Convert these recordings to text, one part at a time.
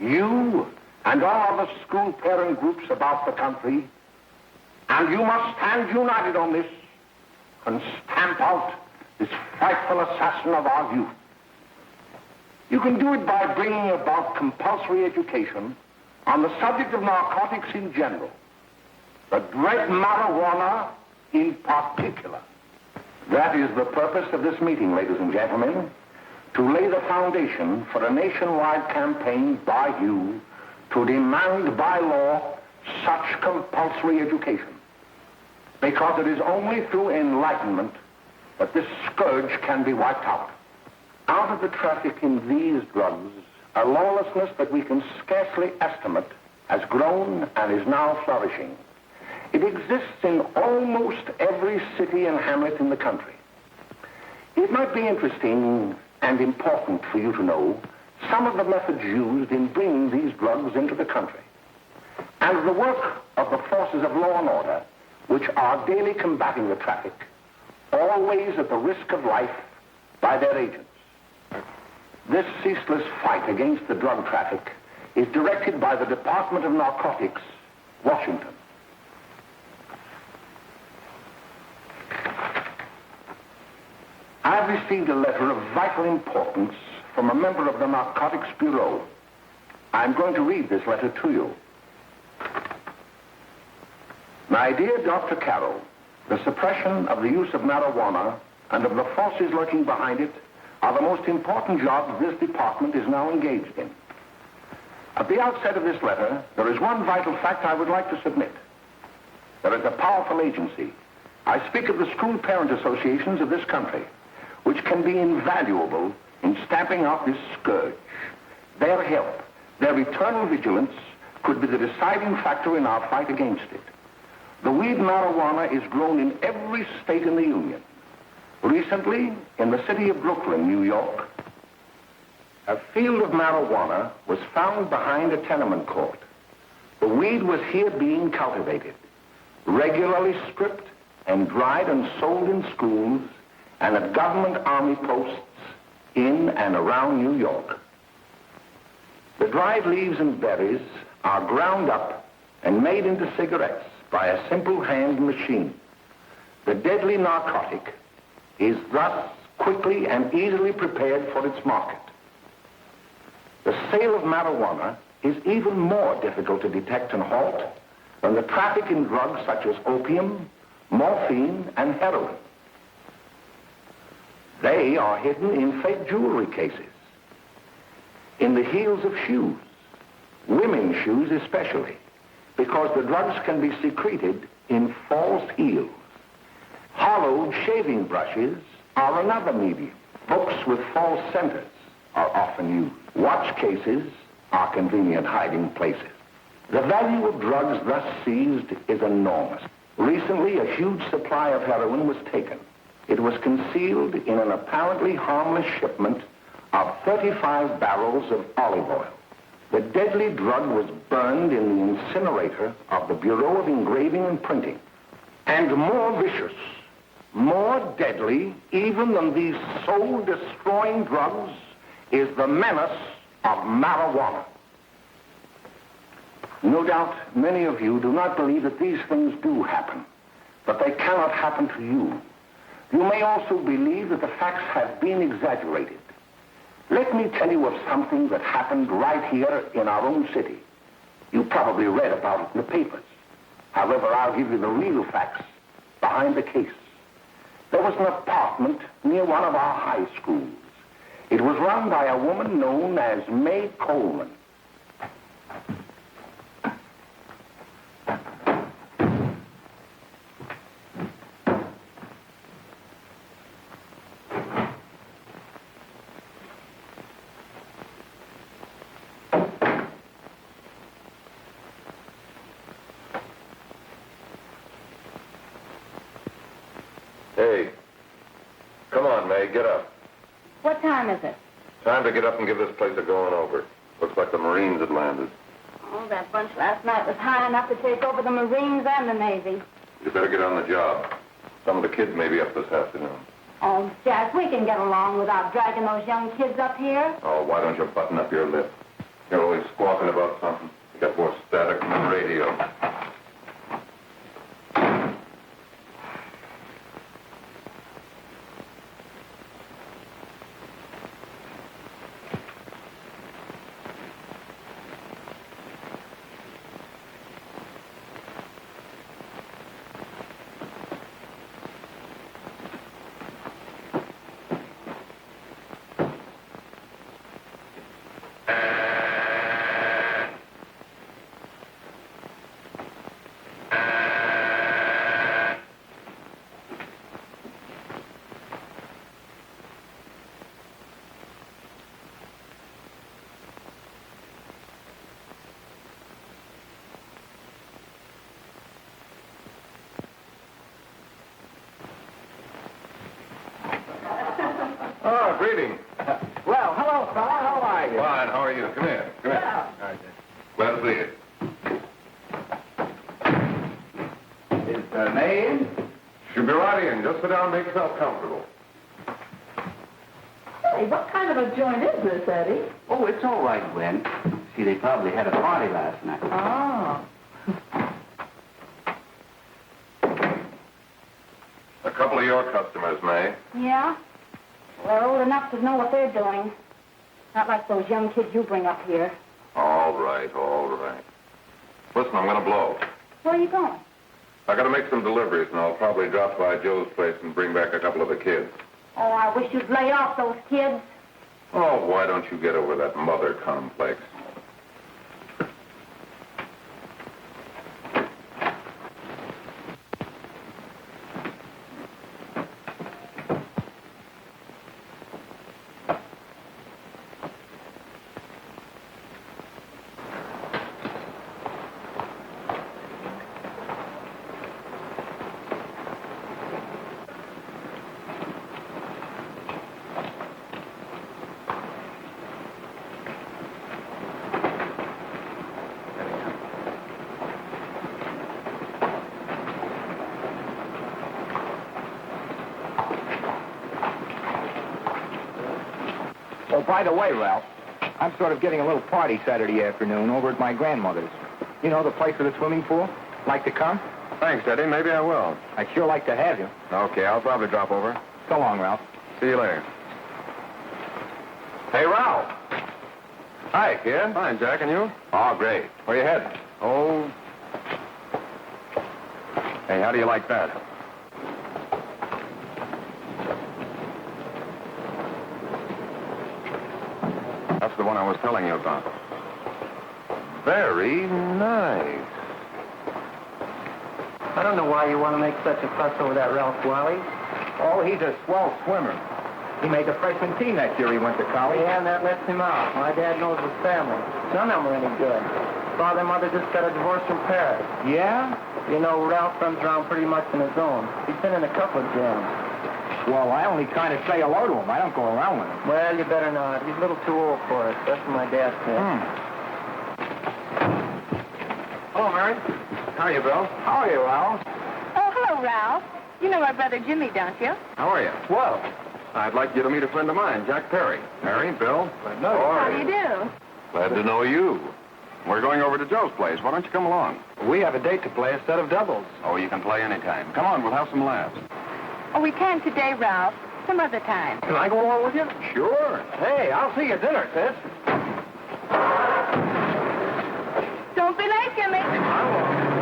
You and all the school parent groups about the country, and you must stand united on this and stamp out this frightful assassin of our youth. You can do it by bringing about compulsory education on the subject of narcotics in general, the dread marijuana in particular. That is the purpose of this meeting, ladies and gentlemen, to lay the foundation for a nationwide campaign by you to demand by law such compulsory education. Because it is only through enlightenment that this scourge can be wiped out. Out of the traffic in these drugs, a lawlessness that we can scarcely estimate has grown and is now flourishing. It exists in almost every city and hamlet in the country. It might be interesting and important for you to know some of the methods used in bringing these drugs into the country, and the work of the forces of law and order, which are daily combating the traffic, always at the risk of life by their agents. This ceaseless fight against the drug traffic is directed by the Department of Narcotics, Washington. I've received a letter of vital importance from a member of the Narcotics Bureau. I'm going to read this letter to you. My dear Dr. Carroll, the suppression of the use of marijuana and of the forces lurking behind it are the most important jobs this department is now engaged in. At the outset of this letter, there is one vital fact I would like to submit. There is a powerful agency. I speak of the school parent associations of this country, which can be invaluable in stamping out this scourge. Their help, their eternal vigilance, could be the deciding factor in our fight against it. The weed marijuana is grown in every state in the Union. Recently, in the city of Brooklyn, New York, a field of marijuana was found behind a tenement court. The weed was here being cultivated, regularly stripped and dried and sold in schools and at government army posts in and around New York. The dried leaves and berries are ground up and made into cigarettes by a simple hand machine. The deadly narcotic is thus quickly and easily prepared for its market. The sale of marijuana is even more difficult to detect and halt than the traffic in drugs such as opium, morphine, and heroin. They are hidden in fake jewelry cases, in the heels of shoes, women's shoes especially, because the drugs can be secreted in false heels. Hollowed shaving brushes are another medium. Books with false centers are often used. Watch cases are convenient hiding places. The value of drugs thus seized is enormous. Recently, a huge supply of heroin was taken. It was concealed in an apparently harmless shipment of 35 barrels of olive oil. The deadly drug was burned in the incinerator of the Bureau of Engraving and Printing. And more vicious, more deadly, even than these soul-destroying drugs, is the menace of marijuana. No doubt many of you do not believe that these things do happen, but they cannot happen to you. You may also believe that the facts have been exaggerated. Let me tell you of something that happened right here in our own city. You probably read about it in the papers. However, I'll give you the real facts behind the case. There was an apartment near one of our high schools. It was run by a woman known as May Coleman. Hey, come on, May, get up. What time is it? Time to get up and give this place a going over. Looks like the Marines had landed. Oh, that bunch last night was high enough to take over the Marines and the Navy. You better get on the job. Some of the kids may be up this afternoon. Oh, Jack, we can get along without dragging those young kids up here. Oh, why don't you button up your lip? You're always squawking about something. You got more static than the radio. Oh, greetings. Well, hello, fella. How are you? Fine, how are you? Come here. Come here. Well. Glad to see you. Is the name? Should be right in. Just sit down and make yourself comfortable. Hey, what kind of a joint is this, Eddie? Oh, it's all right, Gwen. See, they probably had a party last night. Oh. A couple of your customers, May. Yeah? They're old enough to know what they're doing. Not like those young kids you bring up here. All right, all right. Listen, I'm going to blow. Where are you going? I got to make some deliveries, and I'll probably drop by Joe's place and bring back a couple of the kids. Oh, I wish you'd lay off those kids. Oh, why don't you get over that mother complex? Oh, by the way, Ralph, I'm sort of getting a little party Saturday afternoon over at my grandmother's. You know, the place with the swimming pool? Like to come? Thanks, Eddie. Maybe I will. I'd sure like to have you. Okay, I'll probably drop over. So long, Ralph. See you later. Hey, Ralph. Hi, kid. Fine, Jack, and you? Oh, great. Where you heading? Oh. Hey, how do you like that? That's the one I was telling you about. Very nice. I don't know why you want to make such a fuss over that Ralph Wally. Oh, he's a swell swimmer. He made the freshman team that year he went to college. Yeah, and that lets him out. My dad knows his family. None of them are any good. Father and mother just got a divorce from Paris. Yeah? You know, Ralph runs around pretty much on his own. He's been in a couple of jams. Well, I only kind of say hello to him. I don't go around with him. Well, you better not. He's a little too old for it. That's what my dad said. Hello, Mary. How are you, Bill? How are you, Ralph? Oh, hello, Ralph. You know my brother Jimmy, don't you? How are you? Well, I'd like you to meet a friend of mine, Jack Perry. Mary, Bill. How do you do? Glad to know you. We're going over to Joe's place. Why don't you come along? we have a date to play, a set of doubles. Oh, you can play anytime. Come on, we'll have some laughs. Oh, we can't today, Ralph. Some other time. Can I go along with you? Sure. Hey, I'll see you at dinner, sis. Don't be late, Jimmy. I won't.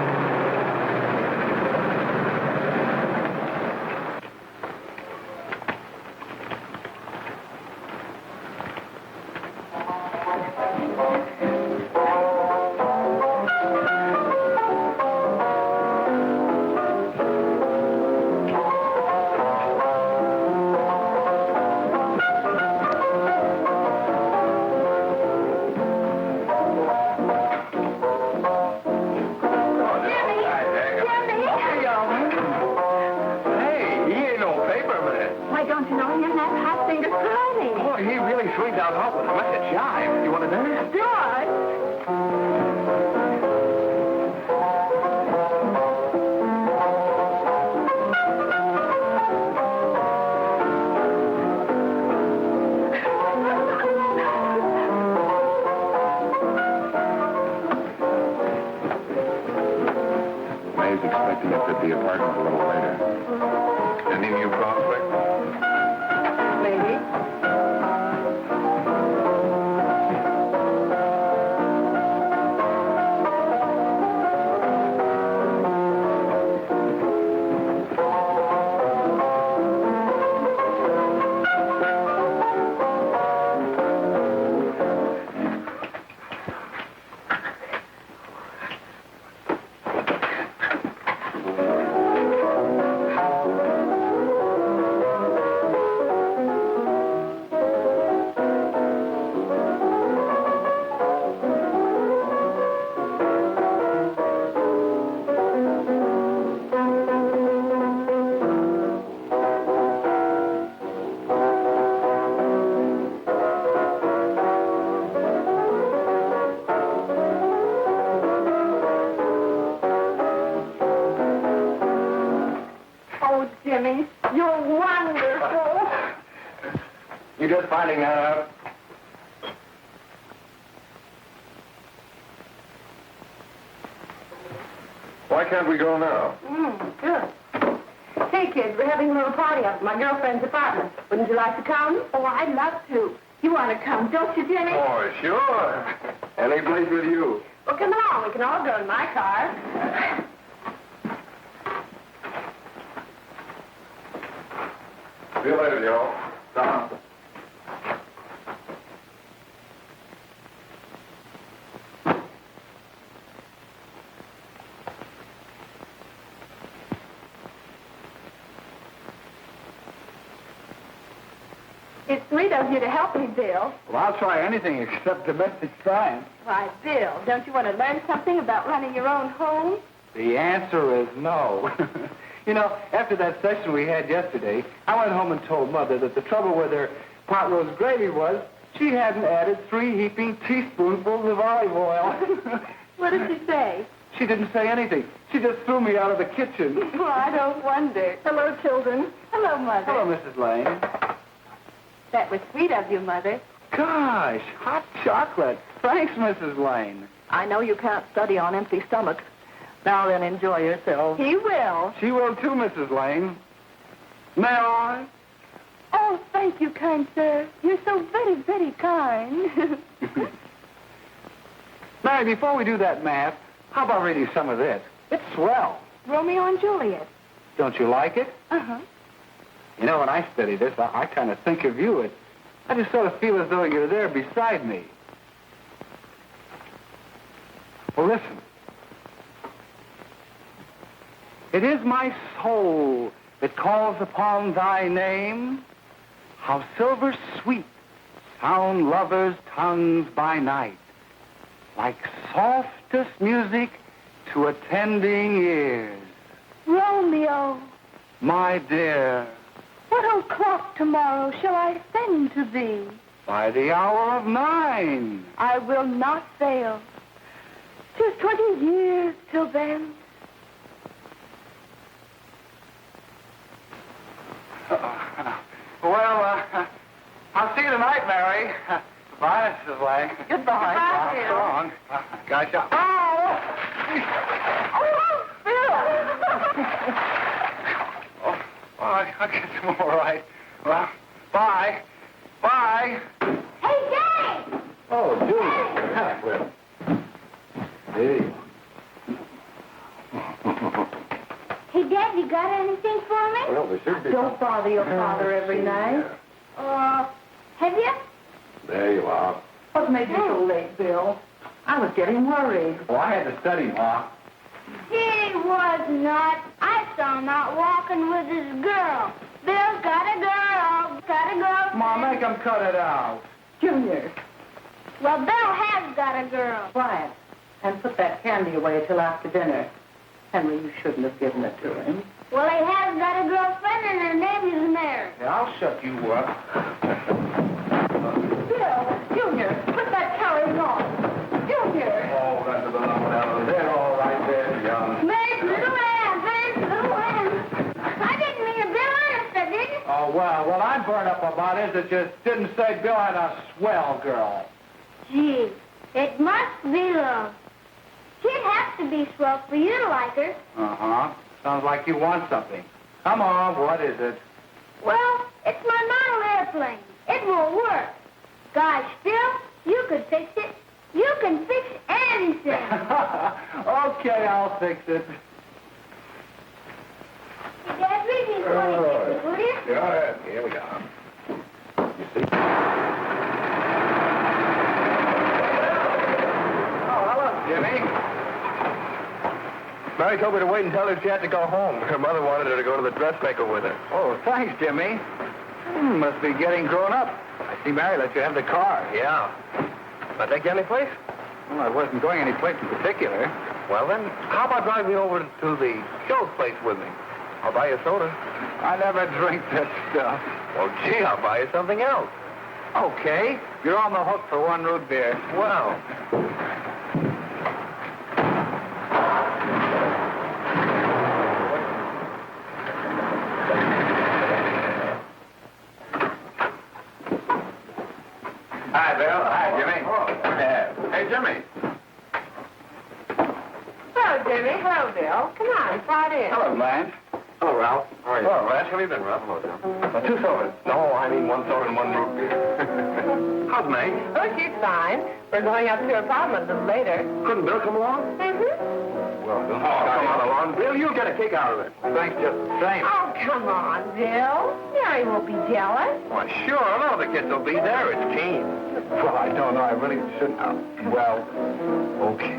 expecting it at the apartment a little later. Any new prospects? Maybe. Jimmy, you're wonderful. You just finding that out? Why can't we go now? Good. Hey, kids, we're having a little party up at my girlfriend's apartment. Wouldn't you like to come? Oh, I'd love to. You want to come, don't you, Jimmy? Oh, sure. Any place with you. Well, come along. We can all go in my car. See you later, Joe. Tom. It's sweet of you to help me, Bill. Well, I'll try anything except domestic science. Why, Bill, don't you want to learn something about running your own home? The answer is no. You know, after that session we had yesterday, I went home and told Mother that the trouble with her pot roast gravy was she hadn't added 3 heaping teaspoonfuls of olive oil. What did she say? She didn't say anything. She just threw me out of the kitchen. Well, I don't wonder. Hello, children. Hello, Mother. Hello, Mrs. Lane. That was sweet of you, Mother. Gosh, hot chocolate. Thanks, Mrs. Lane. I know you can't study on empty stomachs. Now then, enjoy yourself. He will. She will too, Mrs. Lane. May I? Oh, thank you, kind sir. You're so very, very kind. Mary, before we do that math, how about reading some of this? It's swell. Romeo and Juliet. Don't you like it? Uh-huh. You know, when I study this, I kind of think of you. I just sort of feel as though you're there beside me. Well, listen. It is my soul that calls upon thy name. How silver sweet sound lovers' tongues by night, like softest music to attending ears. Romeo, My dear, what o'clock tomorrow shall I send to thee? by the hour of 9. I will not fail. 'Tis 20 years till then. Well, I'll see you tonight, Mary. Goodbye, Mrs. Lang. Goodbye. Goodbye, Bill. So long. Gosh, I'll get some more right. Well, bye. Bye. Hey, Daddy! Oh, Julie. Hey. Hey, Dad, you got anything for me? Well, there should be. Don't bother your father every night. Have you? There you are. What made you so late, Bill? I was getting worried. Well, I had to study, Ma. He was not. I saw him out walking with his girl. Bill's got a girl. Got a girl. Ma, make him cut it out. Junior, Well, Bill has got a girl. quiet. And put that candy away till after dinner. Henry, you shouldn't have given it to him. Well, he has got a girlfriend, and her name is Mary. Yeah, I'll shut you up. Bill, Junior, put that carrying on. Junior. Oh, that's about enough. They're all right there, young. Mary's little Ann. Mary's little Ann. I didn't mean a Bill honest, I didn't. Oh, well, what I'm burned up about is it just didn't say Bill had a swell girl. Gee, it must be love. She'd have have to be swell for you to like her. Uh-huh. Sounds like you want something. Come on, what is it? Well, it's my model airplane. It won't work. Gosh, Phil, you could fix it. You can fix anything. Okay, I'll fix it. Dad, read me 26, will you? Go ahead. Here we go. You see? Oh, hello, Jimmy. Mary told me to wait and tell her she had to go home. Her mother wanted her to go to the dressmaker with her. Oh, thanks, Jimmy. Must be getting grown up. I see Mary let you have the car. Yeah. Can I take you any place? Well, I wasn't going any place in particular. Well, then, how about driving me over to the show place with me? I'll buy you a soda. I never drink that stuff. Well, gee, I'll buy you something else. Okay. You're on the hook for one root beer. Well. Hi, Bill. Hi, Jimmy. Hey, Jimmy. Hello, Jimmy. Hello, Bill. Come on, slide in. Hello, Blanche. Hello, Ralph. How are you? Hello, Ralph. How have you been, Ralph? Hello, Jim. 2 sodas. No, I mean 1 soda and 1 root beer. How's May? Oh, she's fine. We're going up to her apartment a little later. Couldn't Bill come along? Mm-hmm. Well, don't Come on along. Bill, you'll get a kick out of it. Thanks just the same. Oh, come on, Bill. Mary won't be jealous. Why, sure. All the kids will be there. It's keen. Well, I don't know. I really shouldn't. Well, okay.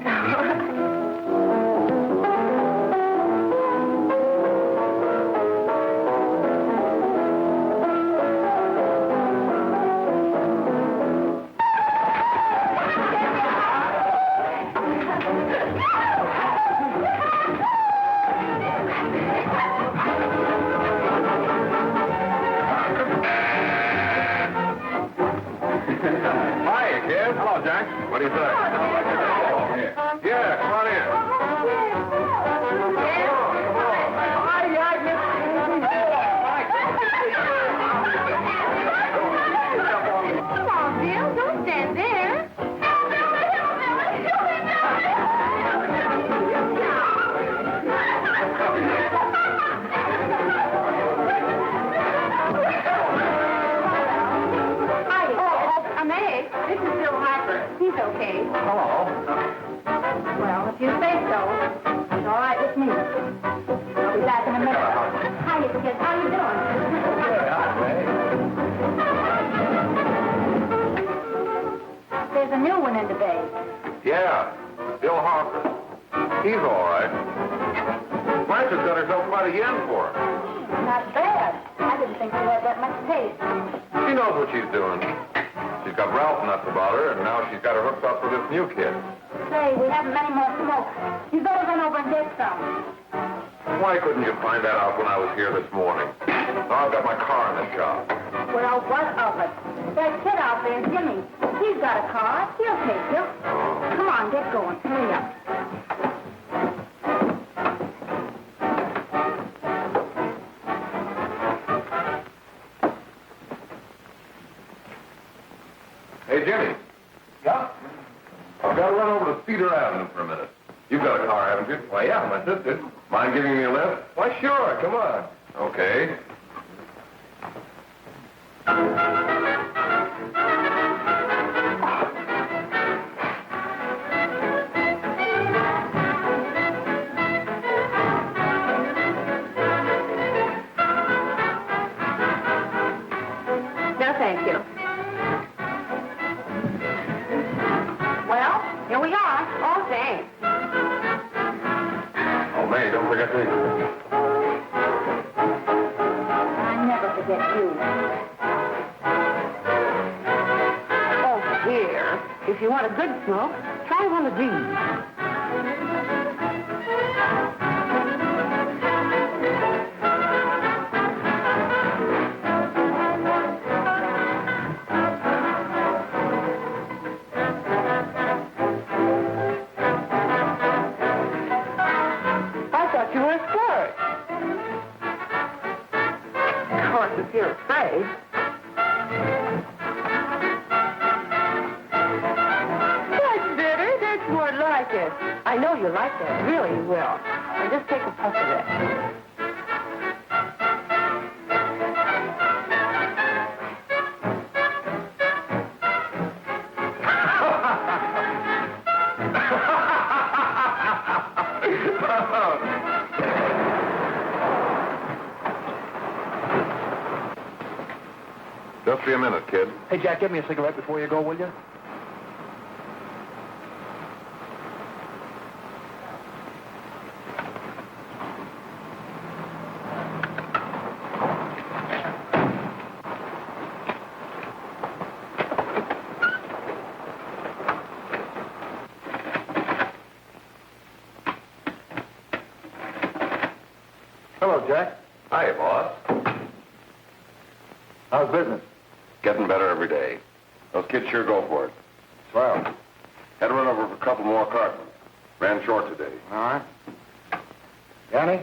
Hiya, kid. Hello, Jack. What do you say? Yeah, come on in. Come on, Bill. Don't stand there. I'm Meg. This is Bill Harper. He's okay. Hello. Well, if you say so, it's all right with me. I'll be back in a minute. Hiya, kids. How you doing? There's a new one in the bay. Yeah, Bill Harper. He's all right. Blanche has got herself quite a yen for her. Not bad. I didn't think she had that much taste. She knows what she's doing. She's got Ralph nuts about her, and now she's got her hooked up with this new kid. Say, we haven't many more smoke. You better run over and get some. Why couldn't you find that out when I was here this morning? Now I've got my car in the shop. Well, what of it? That kid out there, Jimmy, he's got a car. He'll take you. Come on, get going. Hurry up. Hey, Jimmy. Yeah? I've got to run over to Cedar Avenue for a minute. You've got a car, haven't you? Why, yeah, my sister. Mind giving me a lift? Why, sure. Come on. Okay. No, thank you. Well, here we are. Oh, thanks. Oh, May, don't forget me. I never forget you. Oh, dear. If you want a good smoke, try one of these. I thought you were a flirt. Of course, if you're afraid. That's better. That's more like like it. I know you like that. Really, you will. And just take a puff of that. Just be a minute, kid. Hey, Jack, give me a cigarette before you go, will you? Hello, Jack. Hi, boss. How's business? Getting better every day. Those kids sure go for it. Swell. Had to run over for a couple more cartons. Ran short today. All right. Yanni,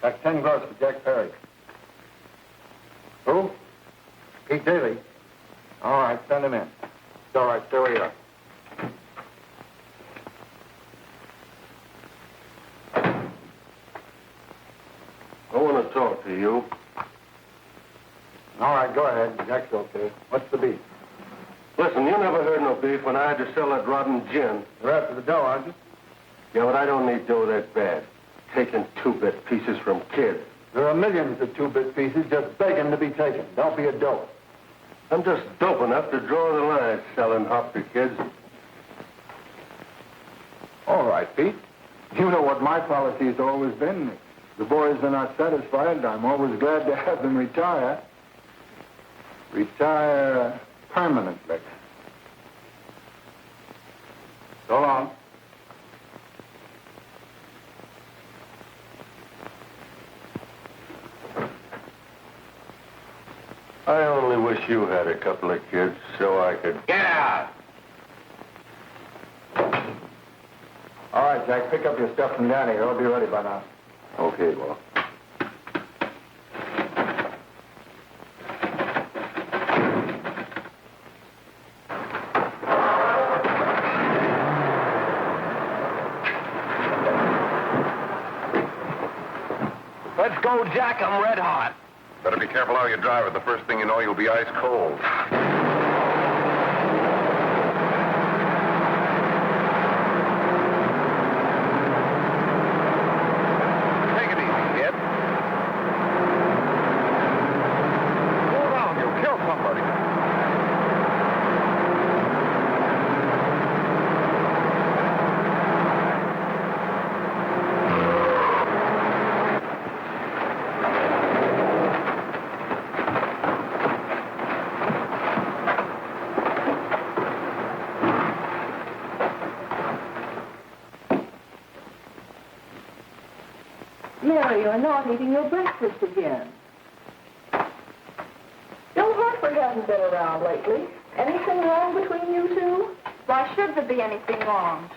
that's 10 gross for Jack Perry. Who? Pete Daly. All right, send him in. It's all right, stay where you are. I want to talk to you. All right, go ahead. Jack's okay. What's the beef? Listen, you never heard no beef when I had to sell that rotten gin. You're after the dough, aren't you? Yeah, but I don't need dough that bad. Taking two-bit pieces from kids. There are millions of two-bit pieces just begging to be taken. Don't be a dope. I'm just dope enough to draw the line selling hop to kids. All right, Pete. You know what my policy has always been. If the boys are not satisfied, I'm always glad to have them retire. Retire permanently. So long. I only wish you had a couple of kids so I could... Get out! All right, Jack, pick up your stuff from Danny. It'll be ready by now. Okay, boss. Let's go, Jack. I'm red hot. Better be careful how you drive it. The first thing you know, you'll be ice cold. Take it easy, kid. Slow down. You'll kill somebody. Mary, you're not eating your breakfast again. Bill Hartford hasn't been around lately. Anything wrong between you two? Why should there be anything wrong?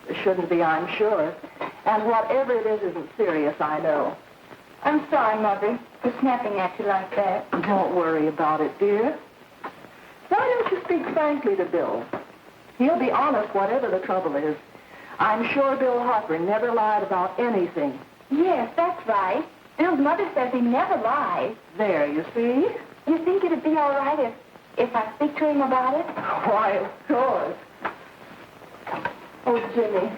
There shouldn't be, I'm sure. And whatever it is isn't serious, I know. I'm sorry, Mother, for snapping at you like that. Don't worry about it, dear. Why don't you speak frankly to Bill? He'll be honest whatever the trouble is. I'm sure Bill Hartford never lied about anything. Yes, that's right. Bill's mother says he never lies. There, you see? You think it'd be all right if I speak to him about it? Why, of course. Oh, Jimmy.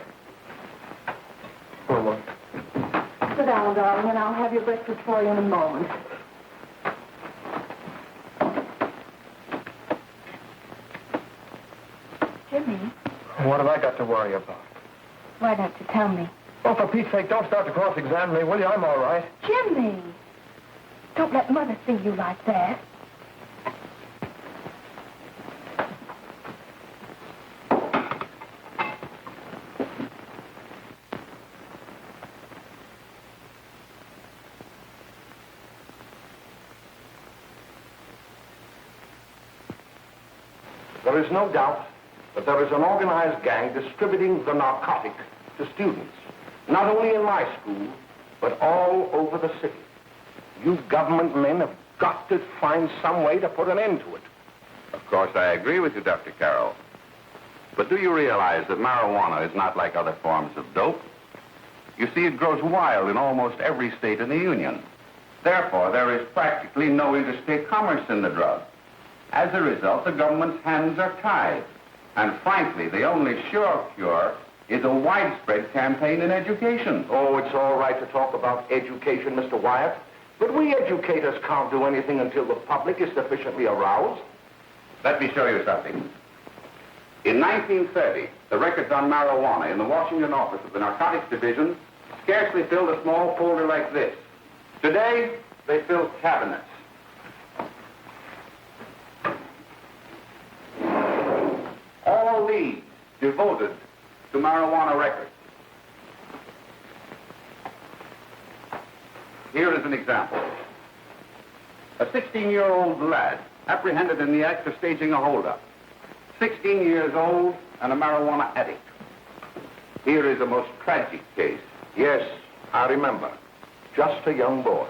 For what? Sit down, darling, and I'll have your breakfast for you in a moment. Jimmy, What have I got to worry about? why don't you tell me? Oh, for Pete's sake, don't start to cross-examine me, will you? I'm all right. Jimmy! Don't let Mother see you like that. There is no doubt that there is an organized gang distributing the narcotic to students, not only in my school, but all over the city. You government men have got to find some way to put an end to it. Of course, I agree with you, Dr. Carroll. But But do you realize that marijuana is not like other forms of dope? You see, it grows wild in almost every state in the Union. Therefore, there is practically no interstate commerce in the drug. As a result, the government's hands are tied. And frankly, the only sure cure is a widespread campaign in education. Oh, it's all right to talk about education, Mr. Wyatt. But we educators can't do anything until the public is sufficiently aroused. Let me show you something. In 1930, the records on marijuana in the Washington office of the Narcotics Division scarcely filled a small folder like this. Today, they fill cabinets. All these devoted to marijuana records. Here is an example. A 16-year-old lad apprehended in the act of staging a holdup. 16 years old and a marijuana addict. Here is a most tragic case. Yes, I remember. Just a young boy.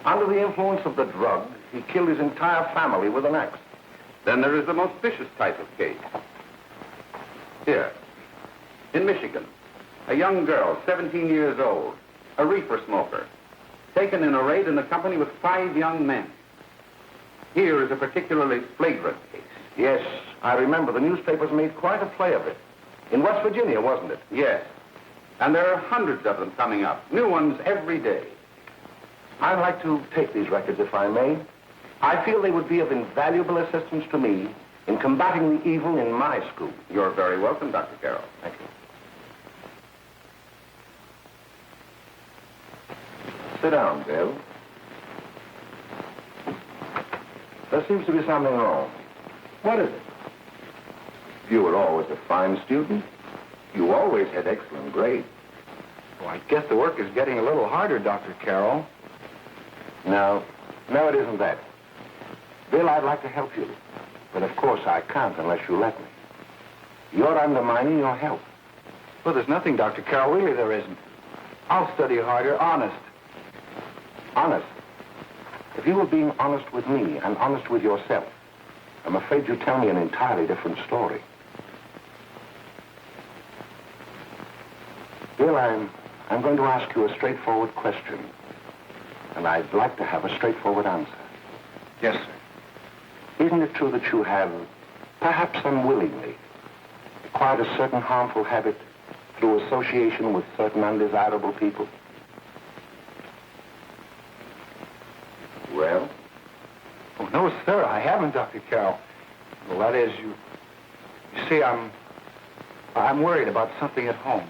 Under the influence of the drug, he killed his entire family with an axe. Then there is the most vicious type of case. Here, in Michigan, a young girl, 17 years old, a reefer smoker, taken in a raid in the company with 5 young men. Here is a particularly flagrant case. Yes, I remember. The newspapers made quite a play of it. In West Virginia, wasn't it? Yes. And there are hundreds of them coming up, new ones every day. I'd like to take these records, if I may. I feel they would be of invaluable assistance to me in combating the evil in my school. You're very welcome, Dr. Carroll. Thank you. Sit down, Bill. There seems to be something wrong. What is it? You were always a fine student. You always had excellent grades. Well, I guess the work is getting a little harder, Dr. Carroll. No, it isn't that. Bill, I'd like to help you. But of course I can't unless you let me. You're undermining your health. Well, there's nothing, Dr. Carroll. Really, there isn't. I'll study harder, honest. Honest? If you were being honest with me and honest with yourself, I'm afraid you'd tell me an entirely different story. Bill, I'm going to ask you a straightforward question. And I'd like to have a straightforward answer. Yes, sir. Isn't it true that you have, perhaps unwillingly, acquired a certain harmful habit through association with certain undesirable people? Well? Oh, no, sir, I haven't, Dr. Carroll. Well, that is, you see, I'm worried about something at home.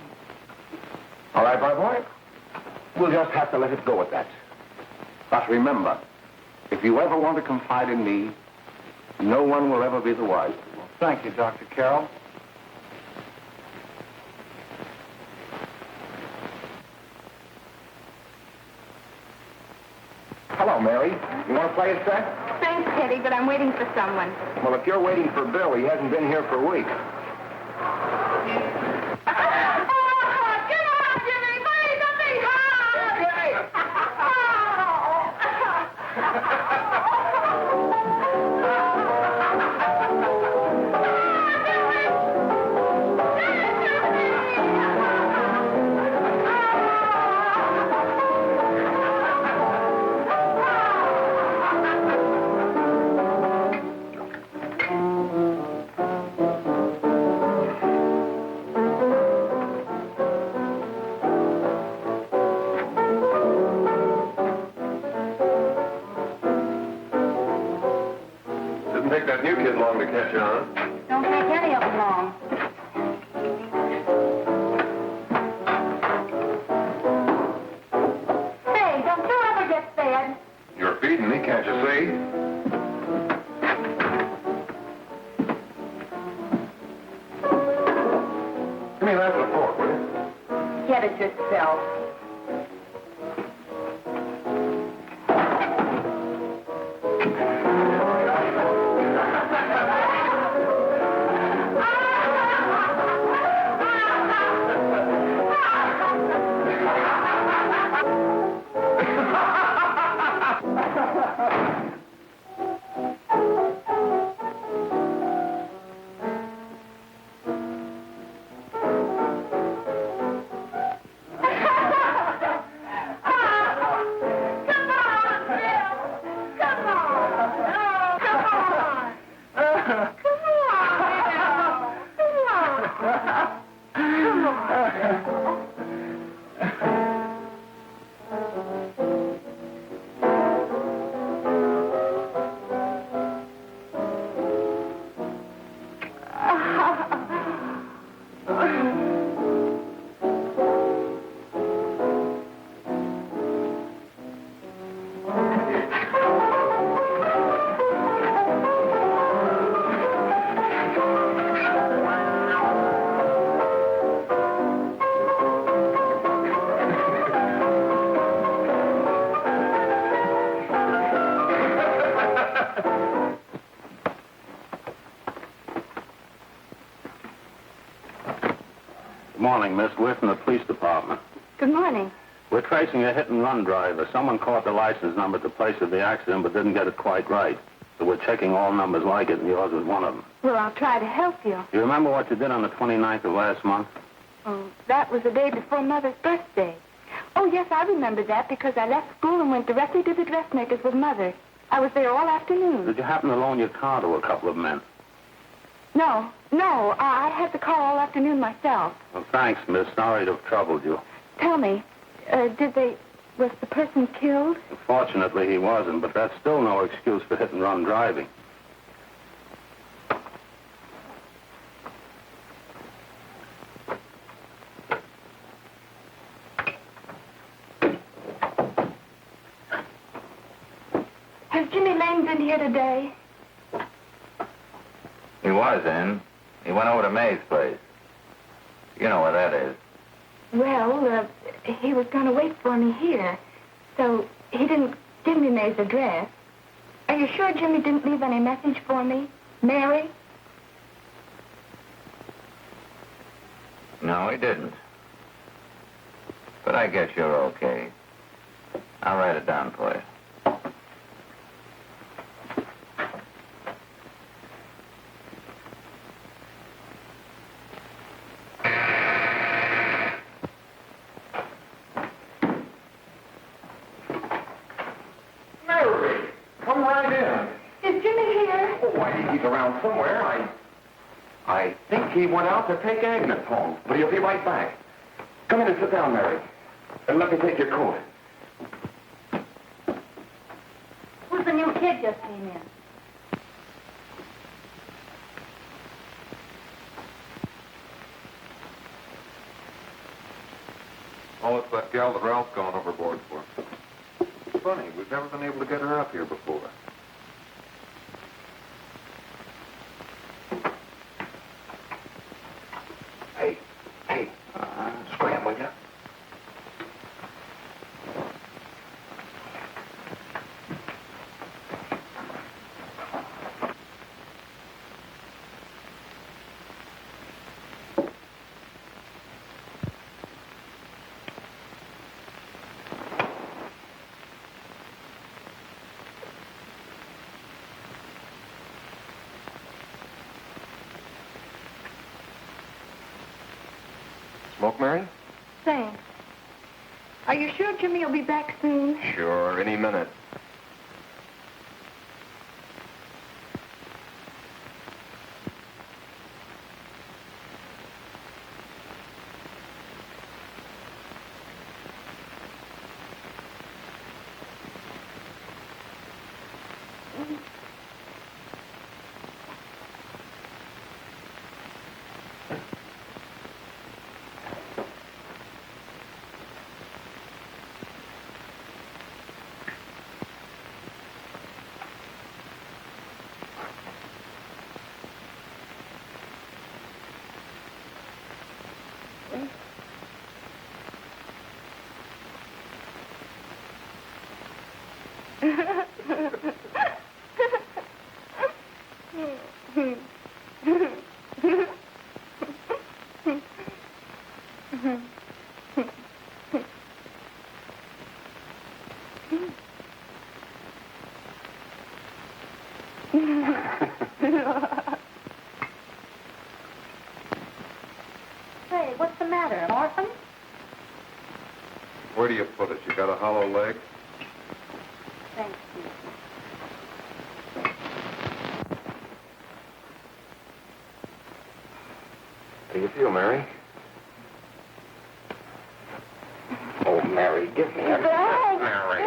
All right, my boy. We'll just have to let it go at that. But remember, if you ever want to confide in me, no one will ever be the wiser. Well, thank you, Dr. Carroll. Hello, Mary. You want to play a set? Thanks, Teddy, but I'm waiting for someone. Well, if you're waiting for Bill, he hasn't been here for a week. Didn't take that new kid long to catch on. Don't take any of them long. Hey, don't you ever get fed? You're feeding me, can't you see? Give me that and a fork, will you? Get it yourself. Good morning, Miss. We're from the police department. Good morning. We're tracing a hit-and-run driver. Someone caught the license number at the place of the accident but didn't get it quite right. So we're checking all numbers like it, and yours was one of them. Well, I'll try to help you. You remember what you did on the 29th of last month? Oh, that was the day before Mother's birthday. Oh, yes, I remember that because I left school and went directly to the dressmaker's with Mother. I was there all afternoon. Did you happen to loan your car to a couple of men? No, I had the car all afternoon myself. Well, thanks, miss. Sorry to have troubled you. Tell me, was the person killed? Fortunately, he wasn't, but that's still no excuse for hit-and-run driving. Has Jimmy Lane been here today? He was in. He went over to May's place. You know where that is. Well, he was going to wait for me here, so he didn't give me May's address. Are you sure Jimmy didn't leave any message for me? Mary? No, he didn't. But I guess you're okay. I'll write it down for you. Mary, come right in. Is Jimmy here? Oh, I think he's around somewhere. I think he went out to take Agnes home, but he'll be right back. Come in and sit down, Mary. And let me take your coat. Who's the new kid just came in? Oh, it's that gal that Ralph's gone overboard for. Funny, we've never been able to get her up here before. Hey, scram, will ya? Smoke, Mary? Thanks. Are you sure Jimmy will be back soon? Sure, any minute. Say, what's the matter? An orphan? Where do you put it? You got a hollow leg? Thank you. How do you feel, Mary? Oh, Mary, give me a... Mary.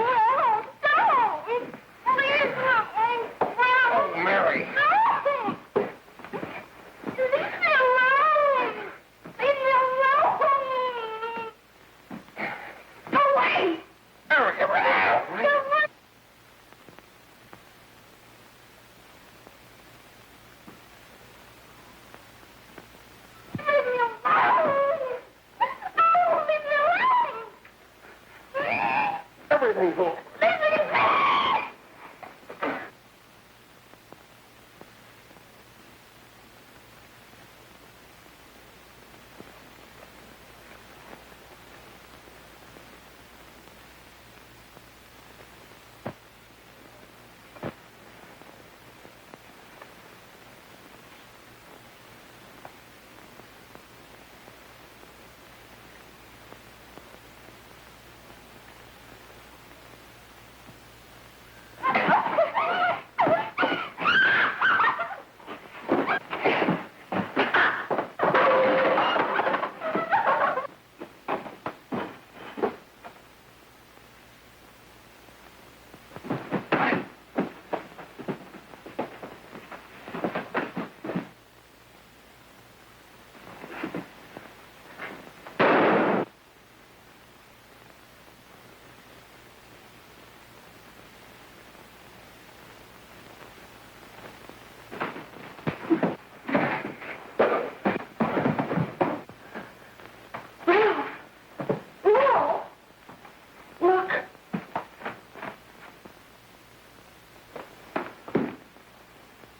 Oh, Mary. Everything's all...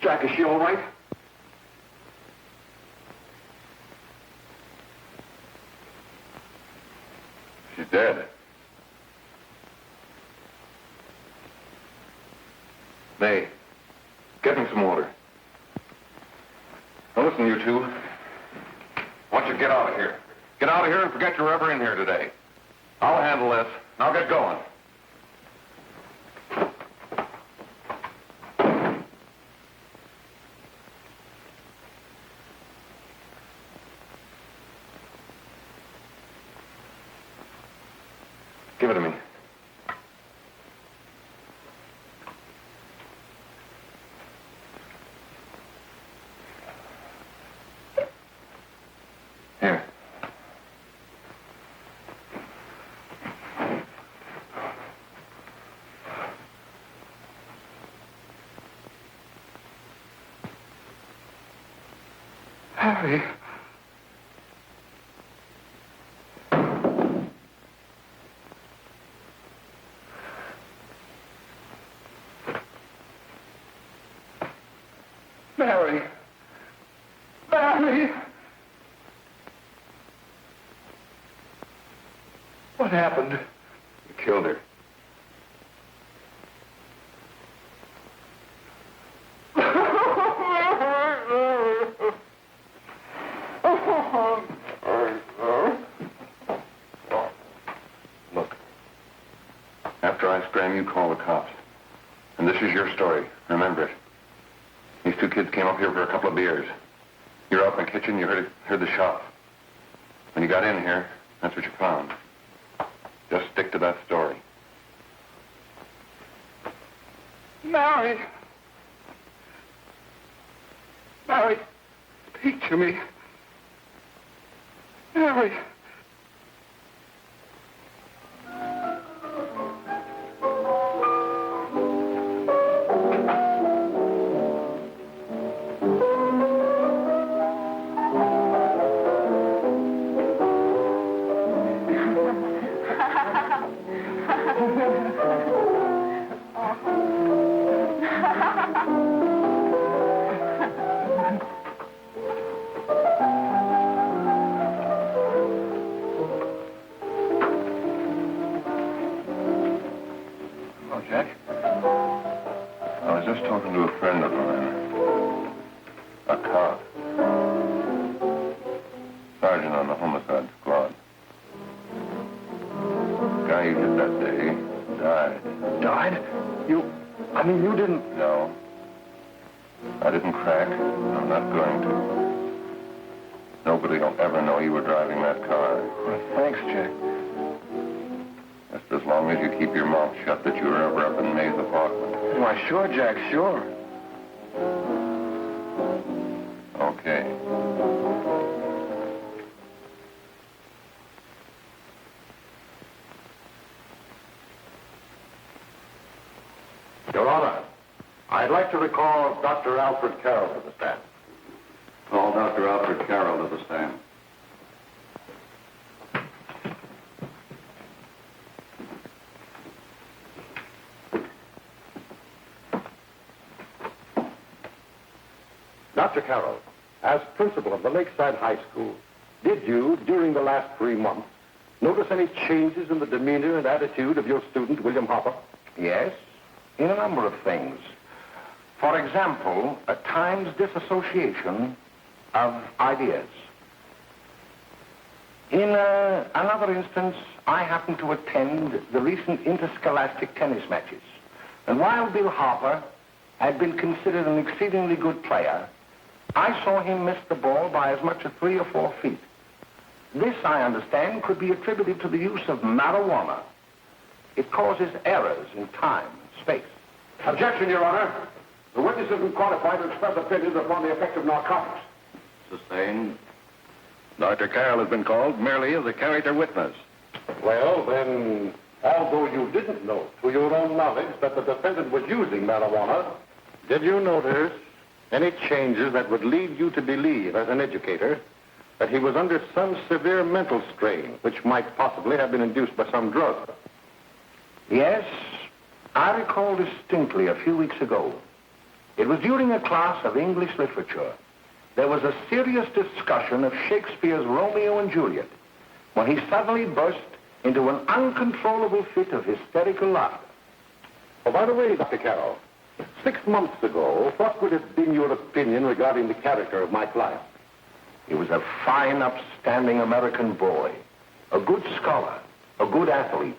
Jack, is she all right? She's dead. May, get me some water. Now listen, you two. I want you to get out of here. Get out of here and forget you're ever in here today. I'll handle this. Now get going. Give it to me. Here. Harry. Mary. Mary. What happened? You killed her. Look. After I scram, you call the cops. And this is your story. Remember it. These two kids came up here for a couple of beers. You were out in the kitchen, you heard the shot. When you got in here, that's what you found. Just stick to that story. Mary! Mary, speak to me. Mary! Talking to a friend of mine. A cop. Sergeant on the homicide squad. The guy you hit that day died. Died? You didn't... No. I didn't crack. I'm not going to. Nobody will ever know you were driving that car. Well, thanks, Jack. Just as long as you keep your mouth shut that you were ever up in May's apartment. Why, sure, Jack, sure. Okay. Your Honor, I'd like to recall Dr. Alfred Carroll to the stand. Call Dr. Alfred Carroll to the stand. Dr. Carroll, as principal of the Lakeside High School, did you, during the last 3 months, notice any changes in the demeanor and attitude of your student, William Hopper? Yes, in a number of things. For example, at times disassociation of ideas. In another instance, I happened to attend the recent interscholastic tennis matches. And while Bill Harper had been considered an exceedingly good player, I saw him miss the ball by as much as 3 or 4 feet. This, I understand, could be attributed to the use of marijuana. It causes errors in time and space. Objection, Your Honor. The witness isn't qualified to express opinions upon the effect of narcotics. Sustained. Dr. Carroll has been called merely as a character witness. Well, then, although you didn't know to your own knowledge that the defendant was using marijuana, did you notice any changes that would lead you to believe, as an educator, that he was under some severe mental strain, which might possibly have been induced by some drug? Yes, I recall distinctly a few weeks ago. It was during a class of English literature. There was a serious discussion of Shakespeare's Romeo and Juliet when he suddenly burst into an uncontrollable fit of hysterical laughter. Oh, by the way, Dr. Carroll, 6 months ago, what would have been your opinion regarding the character of my client? He was a fine, upstanding American boy, a good scholar, a good athlete,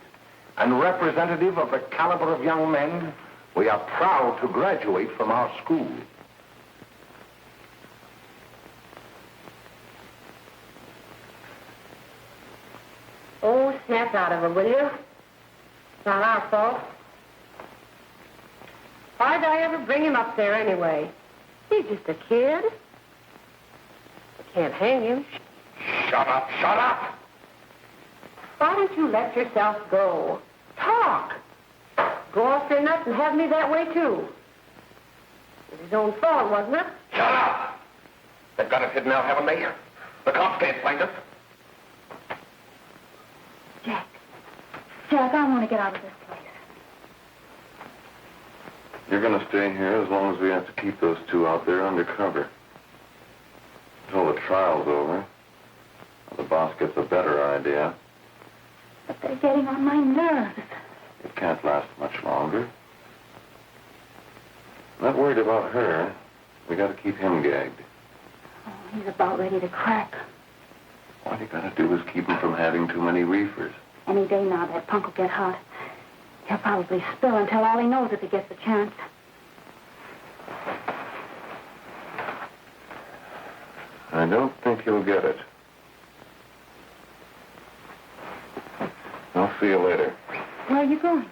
and representative of the caliber of young men we are proud to graduate from our school. Oh, snap out of it, will you? It's not our fault. Why'd I ever bring him up there anyway? He's just a kid. I can't hang him. Shut up, shut up! Why don't you let yourself go? Talk. Go off your nuts and have me that way, too. It was his own fault, wasn't it? Shut up! They've got it hidden now, haven't they? The cops can't find us. Jack, I want to get out of this place. You're going to stay here as long as we have to keep those two out there undercover. Until the trial's over. The boss gets a better idea. But they're getting on my nerves. It can't last much longer. Not worried about her. We got to keep him gagged. Oh, he's about ready to crack. All you got to do is keep him from having too many reefers. Any day now, that punk will get hot. He'll probably spill and tell all he knows if he gets the chance. I don't think he'll get it. I'll see you later. Where are you going?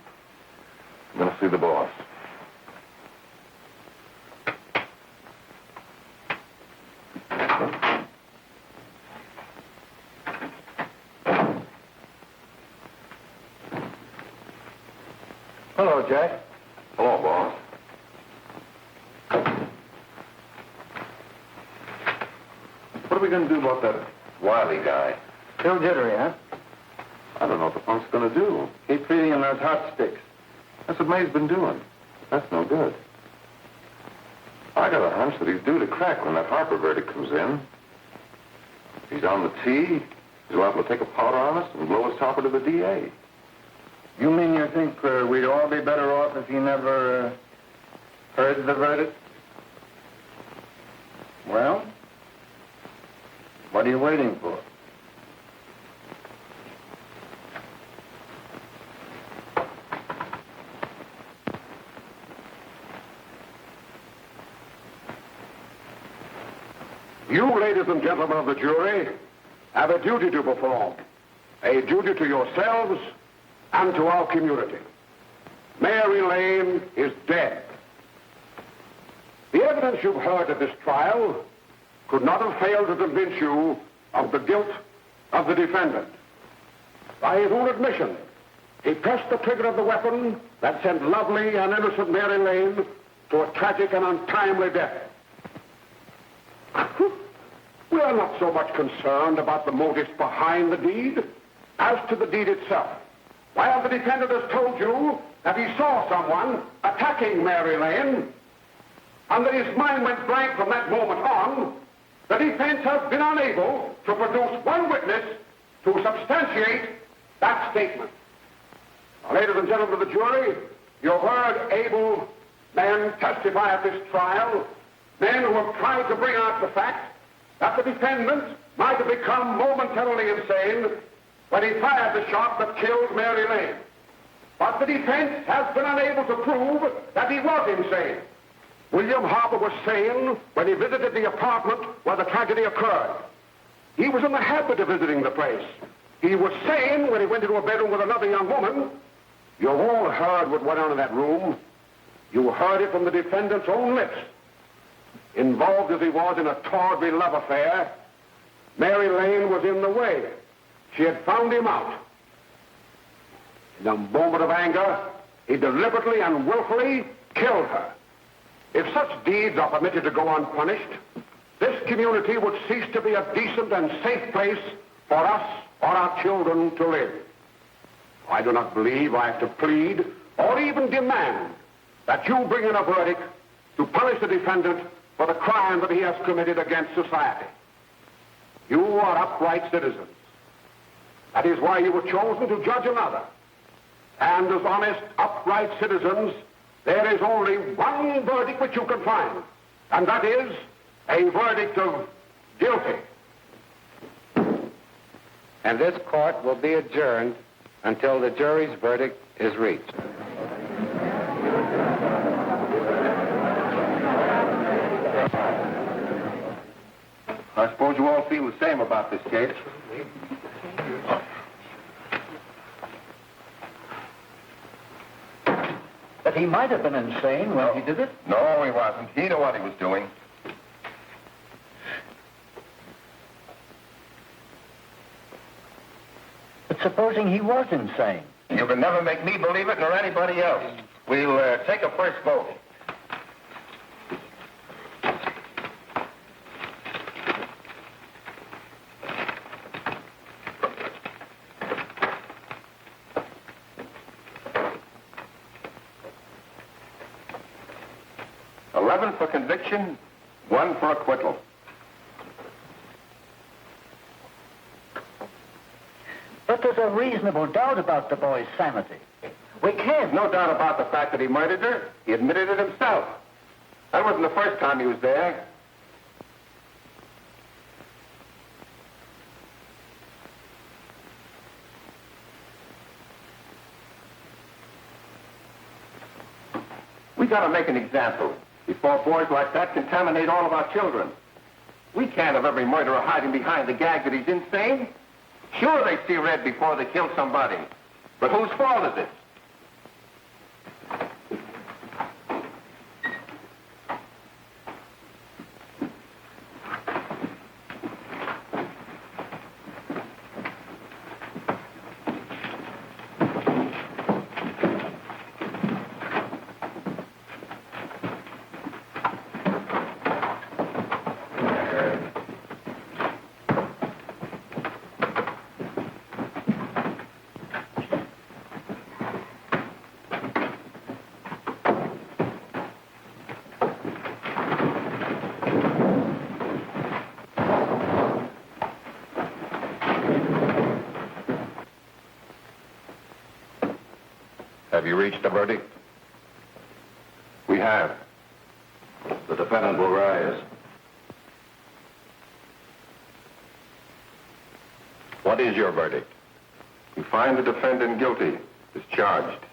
I'm going to see the boss. Hello, Jack. Hello, boss. What are we going to do about that Wiley guy? Still jittery, huh? I don't know what the punk's going to do. Keep feeding him those hot sticks. That's what May's been doing. That's no good. I got a hunch that he's due to crack when that Harper verdict comes in. If he's on the tee, he's liable to take a powder on us and blow his topper to the DA. You mean you think we'd all be better off if he never heard the verdict? Well, what are you waiting for? You, ladies ladies and gentlemen of the jury, have a duty to perform. A duty to yourselves and to our community. Mary Lane is dead. The evidence you've heard at this trial could not have failed to convince you of the guilt of the defendant. By his own admission, he pressed the trigger of the weapon that sent lovely and innocent Mary Lane to a tragic and untimely death. We are not so much concerned about the motives behind the deed as to the deed itself. While the defendant has told you that he saw someone attacking Mary Lane, and that his mind went blank from that moment on, the defense has been unable to produce one witness to substantiate that statement. Now, ladies and gentlemen of the jury, you've heard able men testify at this trial, men who have tried to bring out the fact that the defendant might have become momentarily insane when he fired the shot that killed Mary Lane. But the defense has been unable to prove that he was insane. William Harper was sane when he visited the apartment where the tragedy occurred. He was in the habit of visiting the place. He was sane when he went into a bedroom with another young woman. You've all heard what went on in that room. You heard it from the defendant's own lips. Involved as he was in a tawdry love affair, Mary Lane was in the way. She had found him out. In a moment of anger, he deliberately and willfully killed her. If such deeds are permitted to go unpunished, this community would cease to be a decent and safe place for us or our children to live. I do not believe I have to plead or even demand that you bring in a verdict to punish the defendant for the crime that he has committed against society. You are upright citizens. That is why you were chosen to judge another. And as honest, upright citizens, there is only one verdict which you can find, and that is a verdict of guilty. And this court will be adjourned until the jury's verdict is reached. I suppose you all feel the same about this case. But he might have been insane when he did it. No, he wasn't. He knew what he was doing. But supposing he was insane? You can never make me believe it nor anybody else. We'll take a first vote. For conviction, 1 for acquittal. But there's a reasonable doubt about the boy's sanity. We can't. No doubt about the fact that he murdered her. He admitted it himself. That wasn't the first time he was there. We gotta make an example before boys like that contaminate all of our children. We can't have every murderer hiding behind the gag that he's insane. Sure, they see red before they kill somebody. But whose fault is it? Have you reached a verdict? We have. The defendant will rise. What is your verdict? We find the defendant guilty, discharged.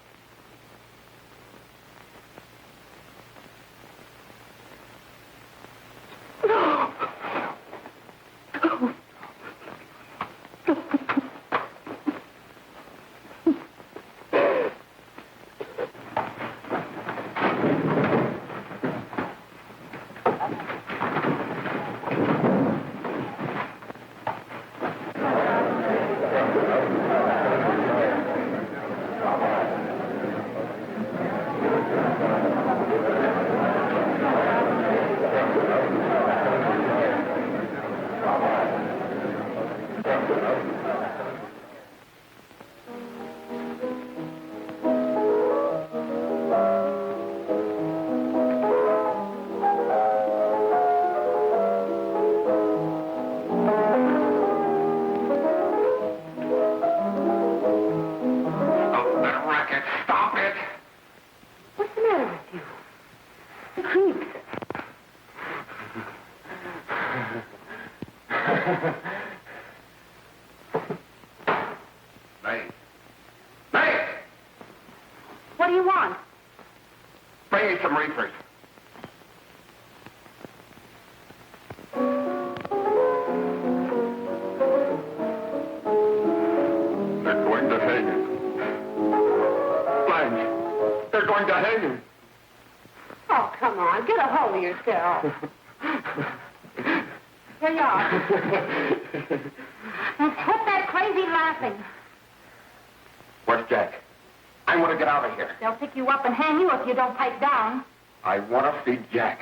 What's the matter with you? It creeps. May! What do you want? Bring me some reefers. They're going to hang him. Blanche, they're going to hang him. Oh, come on. Get a hold of yourself. Here you are. And quit that crazy laughing. Where's Jack? I want to get out of here. They'll pick you up and hang you if you don't pipe down. I want to see Jack.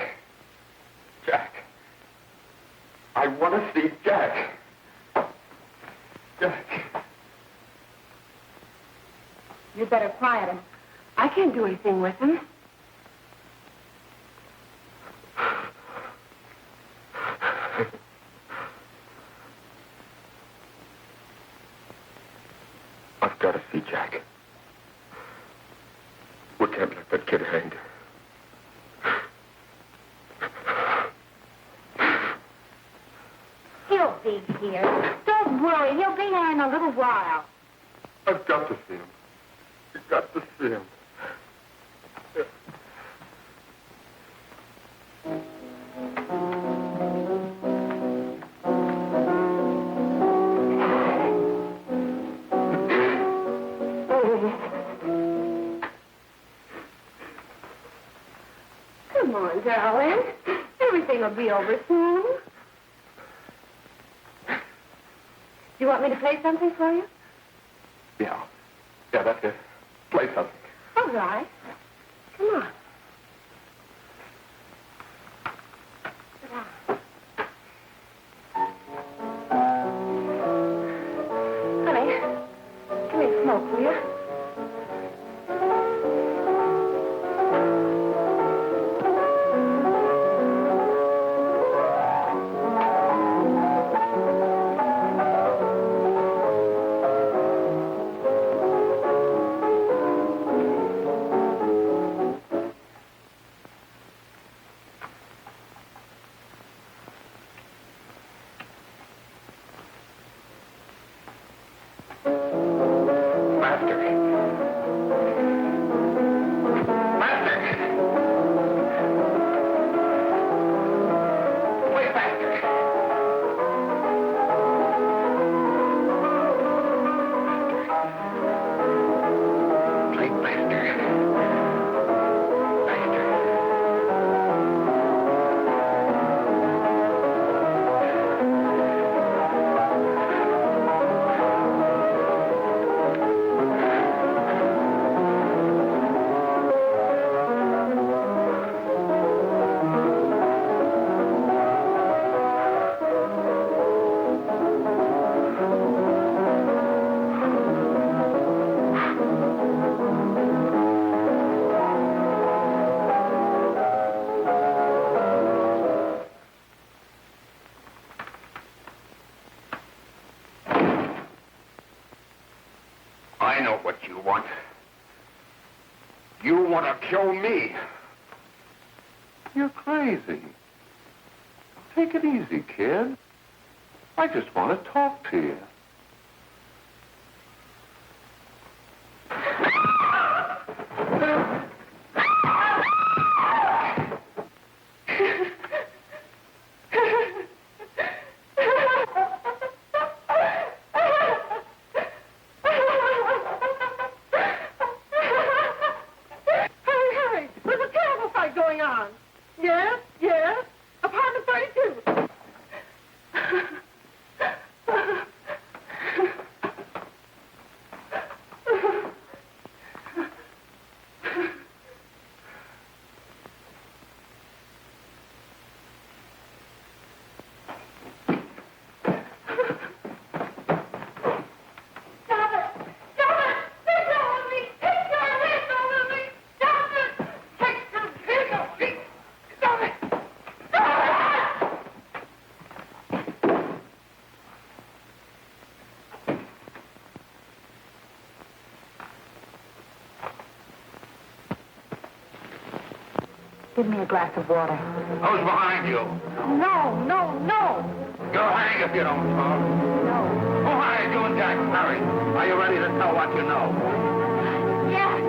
Jack. I want to see Jack. Jack. You'd better quiet him. I can't do anything with him. I've got to see Jack. We can't let that kid hang. He'll be here. Don't worry. He'll be here in a little while. I've got to see him. You've got to see him. Come on, darling. Everything will be over soon. Do you want me to play something for you? Yeah. Yeah, that's it. Play something. All right. Come on. Sit down. Honey, give me a smoke, will you? I know what you want. You want to kill me. You're crazy. Take it easy, kid. I just want to talk to you. Give me a glass of water. Who's behind you? No, no, no. You'll hang if you don't talk. No. Who hired you and Jack Perry? Are you ready to tell what you know? Jack.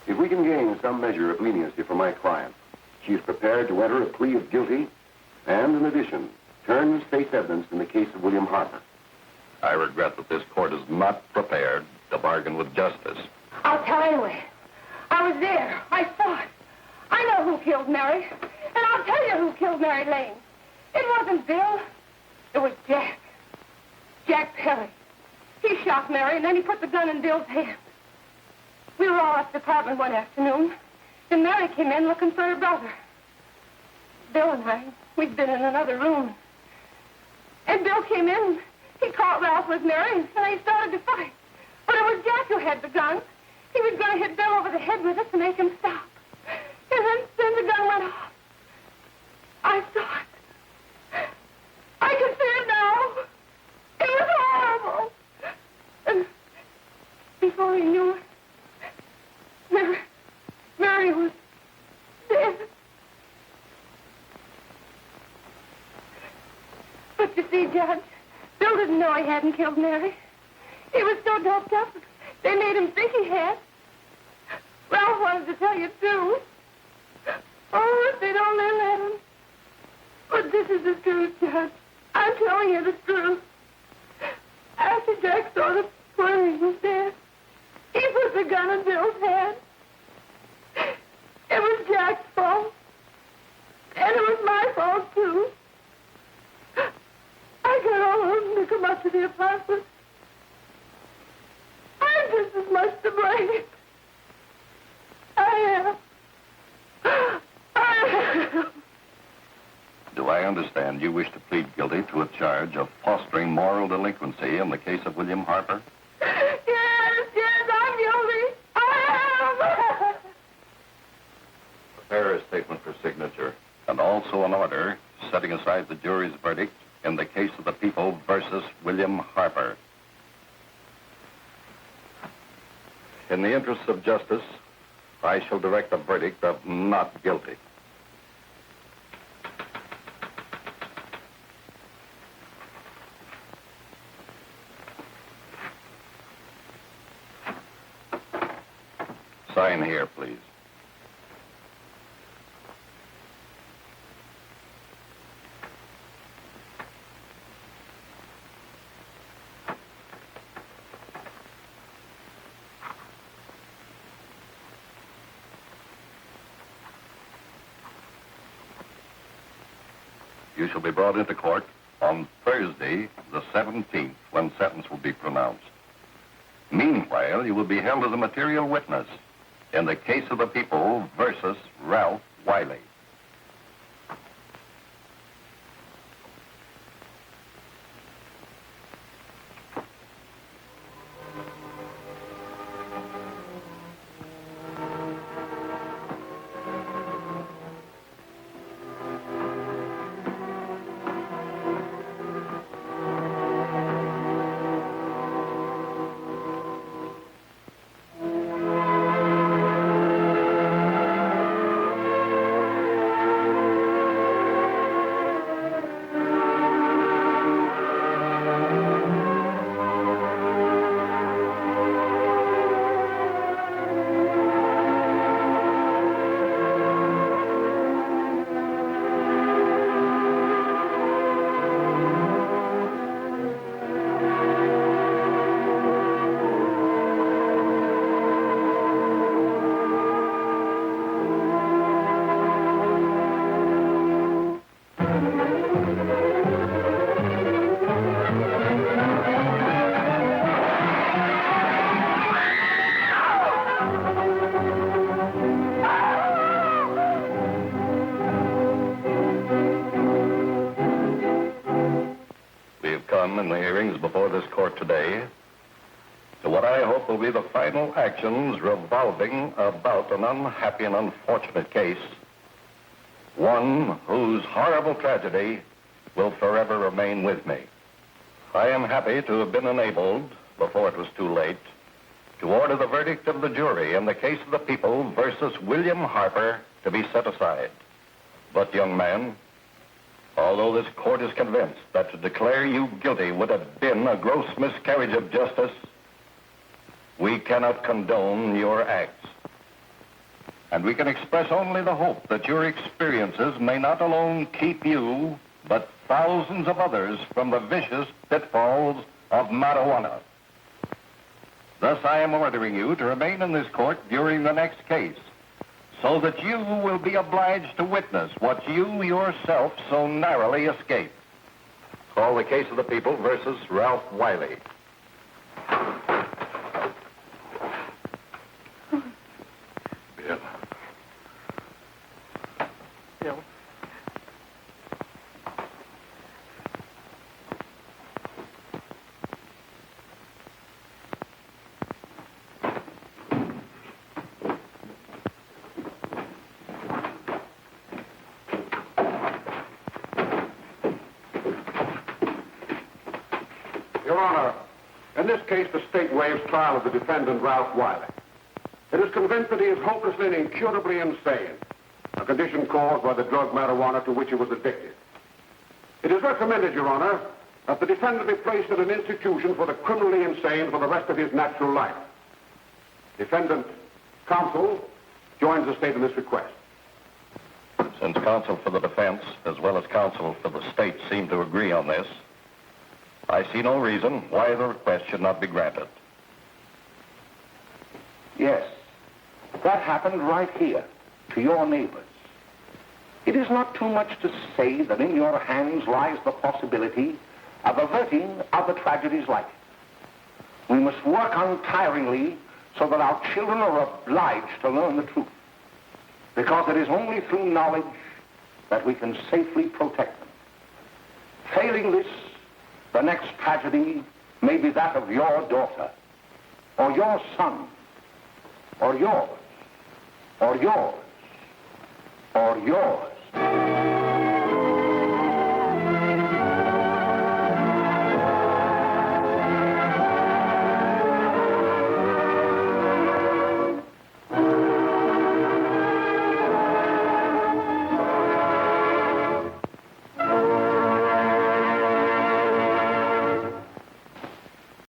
If we can gain some measure of leniency for my client, she is prepared to enter a plea of guilty and, in addition, turn the state's evidence in the case of William Harper. I regret that this court is not prepared to bargain with justice. I'll tell anyway. I was there. I saw it. I know who killed Mary. And I'll tell you who killed Mary Lane. It wasn't Bill. It was Jack. Jack Perry. He shot Mary, and then he put the gun in Bill's hand. We were all at the apartment one afternoon, and Mary came in looking for her brother. Bill and I, we'd been in another room. And Bill came in, he caught Ralph with Mary, and they started to fight. But it was Jack who had the gun. He was going to hit Bill over the head with it to make him stop. And then the gun went off. I saw it. I can see it now. It was horrible. And before he knew it, Mary was dead. But you see, Judge, Bill didn't know he hadn't killed Mary. He was so doped up, they made him think he had. Ralph wanted to tell you, too. Oh, if they'd only let him. But this is the truth, Judge. I'm telling you the truth. After Jack saw the poor he was dead, he put the gun in Bill's hand. It was Jack's fault. And it was my fault, too. I got all of them to come up to the apartment. I'm just as much to blame. I am. Do I understand you wish to plead guilty to a charge of fostering moral delinquency in the case of William Harper? Yes, I'm guilty. I am. Prepare a statement for signature, and also an order setting aside the jury's verdict in the case of the people versus William Harper. In the interests of justice, I shall direct a verdict of not guilty. Sign here, please. You shall be brought into court on Thursday, the 17th, when sentence will be pronounced. Meanwhile, you will be held as a material witness in the case of the people versus Ralph Wiley. we've come in the hearings before this court today to what I hope will be the final actions revolving about an unhappy and unfortunate case, one whose horrible tragedy will forever remain with me. I am happy to have been enabled, before it was too late, to order the verdict of the jury in the case of the people versus William Harper to be set aside. But, young man, although this court is convinced that to declare you guilty would have been a gross miscarriage of justice, we cannot condone your acts. And we can express only the hope that your experiences may not alone keep you, but thousands of others from the vicious pitfalls of marijuana. Thus, I am ordering you to remain in this court during the next case, so that you will be obliged to witness what you yourself so narrowly escaped. Call the case of the people versus Ralph Wiley. Bill. Bill. Your Honor, in this case, the state waives trial of the defendant, Ralph Wiley. It is convinced that he is hopelessly and incurably insane, a condition caused by the drug marijuana to which he was addicted. It is recommended, Your Honor, that the defendant be placed in an institution for the criminally insane for the rest of his natural life. Defendant counsel joins the state in this request. Since counsel for the defense, as well as counsel for the state, seem to agree on this, I see no reason why the request should not be granted. Yes, that happened right here, to your neighbors. It is not too much to say that in your hands lies the possibility of averting other tragedies like it. We must work untiringly so that our children are obliged to learn the truth, because it is only through knowledge that we can safely protect them. Failing this, the next tragedy may be that of your daughter, or your son, or yours, or yours, or yours.